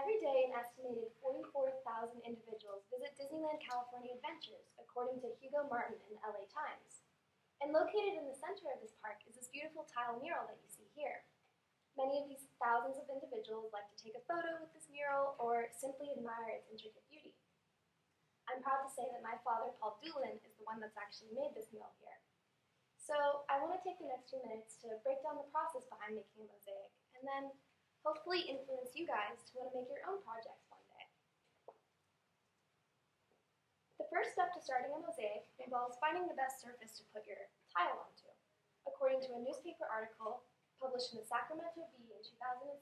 Every day, an estimated 44,000 individuals visit Disneyland California Adventures, according to Hugo Martin in the LA Times. And located in the center of this park is this beautiful tile mural that you see here. Many of these thousands of individuals like to take a photo with this mural or simply admire its intricate beauty. I'm proud to say that my father, Paul Doolin, is the one that's actually made this mural here. So I want to take the next few minutes to break down the process behind making a mosaic, and then hopefully influence you guys to want to make your own projects one day. The first step to starting a mosaic involves finding the best surface to put your tile onto. According to a newspaper article published in the Sacramento Bee in 2007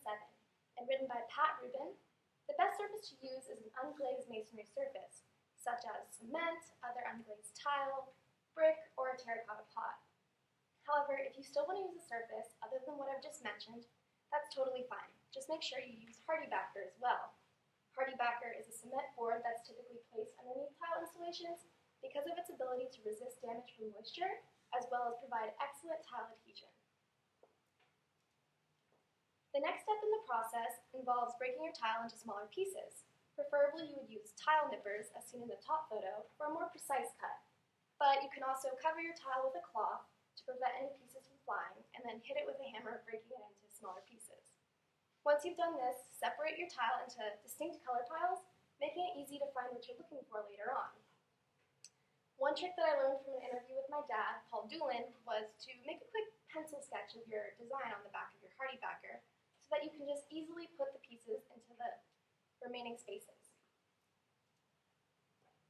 and written by Pat Rubin, the best surface to use is an unglazed masonry surface, such as cement, other unglazed tile, brick, or a terracotta pot. However, if you still want to use a surface other than what I've just mentioned, that's totally fine. Just make sure you use HardieBacker as well. HardieBacker is a cement board that's typically placed underneath tile installations because of its ability to resist damage from moisture, as well as provide excellent tile adhesion. The next step in the process involves breaking your tile into smaller pieces. Preferably, you would use tile nippers, as seen in the top photo, for a more precise cut. But you can also cover your tile with a cloth to prevent any pieces from flying, and then hit it with a hammer, breaking it into smaller pieces. Once you've done this, separate your tile into distinct color piles, making it easy to find what you're looking for later on. One trick that I learned from an interview with my dad, Paul Doolin, was to make a quick pencil sketch of your design on the back of your HardieBacker so that you can just easily put the pieces into the remaining spaces.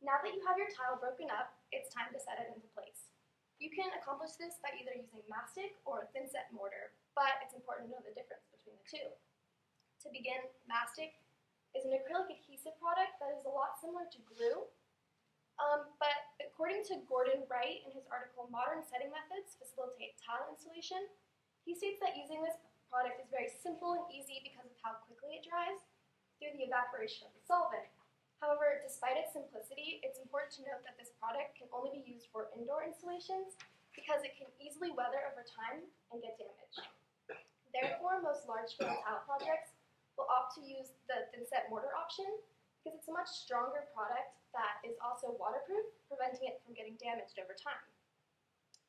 Now that you have your tile broken up, it's time to set it into place. You can accomplish this by either using mastic or a thin-set mortar, but it's important to know the difference between the two. To begin, mastic is an acrylic adhesive product that is a lot similar to glue, but according to Gordon Wright in his article Modern Setting Methods Facilitate Tile Installation, he states that using this product is very simple and easy because of how quickly it dries through the evaporation of the solvent. However, despite its simplicity, it's important to note that this product can only be used for indoor installations because it can easily weather over time and get damaged. Therefore, most large-scale tile projects will opt to use the thin-set mortar option because it's a much stronger product that is also waterproof, preventing it from getting damaged over time.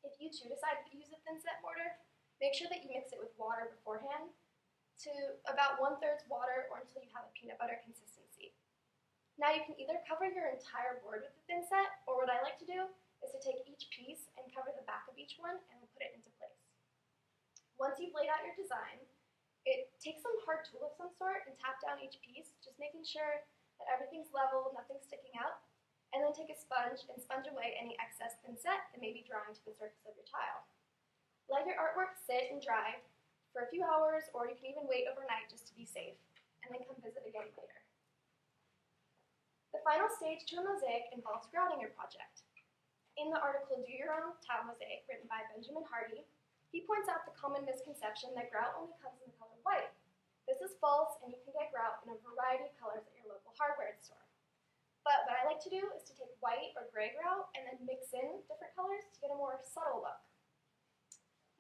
If you too decide to use a thin-set mortar, make sure that you mix it with water beforehand to about 1/3 water or until you have a peanut butter consistency. Now you can either cover your entire board with the thin set, or what I like to do is to take each piece and cover the back of each one and then put it into place. Once you've laid out your design, take some hard tool of some sort and tap down each piece, just making sure that everything's level, nothing's sticking out, and then take a sponge and sponge away any excess thin set that may be drying to the surface of your tile. Let your artwork sit and dry for a few hours, or you can even wait overnight just to be safe, and then come visit again later. The final stage to a mosaic involves grouting your project. In the article Do Your Own Tile Mosaic, written by Benjamin Hardy, he points out the common misconception that grout only comes in the color white. This is false, and you can get grout in a variety of colors at your local hardware store. But what I like to do is to take white or gray grout and then mix in different colors to get a more subtle look.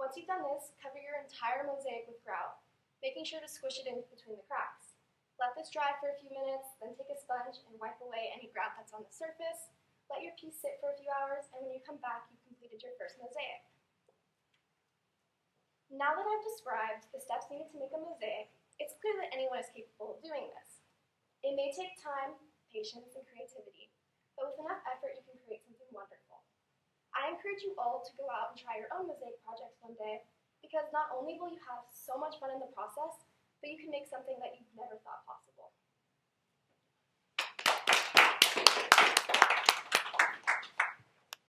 Once you've done this, cover your entire mosaic with grout, making sure to squish it in between the cracks. Let this dry for a few minutes, then take a sponge and wipe away any grout that's on the surface. Let your piece sit for a few hours, and when you come back, you've completed your first mosaic. Now that I've described the steps needed to make a mosaic, it's clear that anyone is capable of doing this. It may take time, patience, and creativity, but with enough effort, you can create something wonderful. I encourage you all to go out and try your own mosaic projects one day, because not only will you have so much fun in the process, but you can make something that you've never thought possible.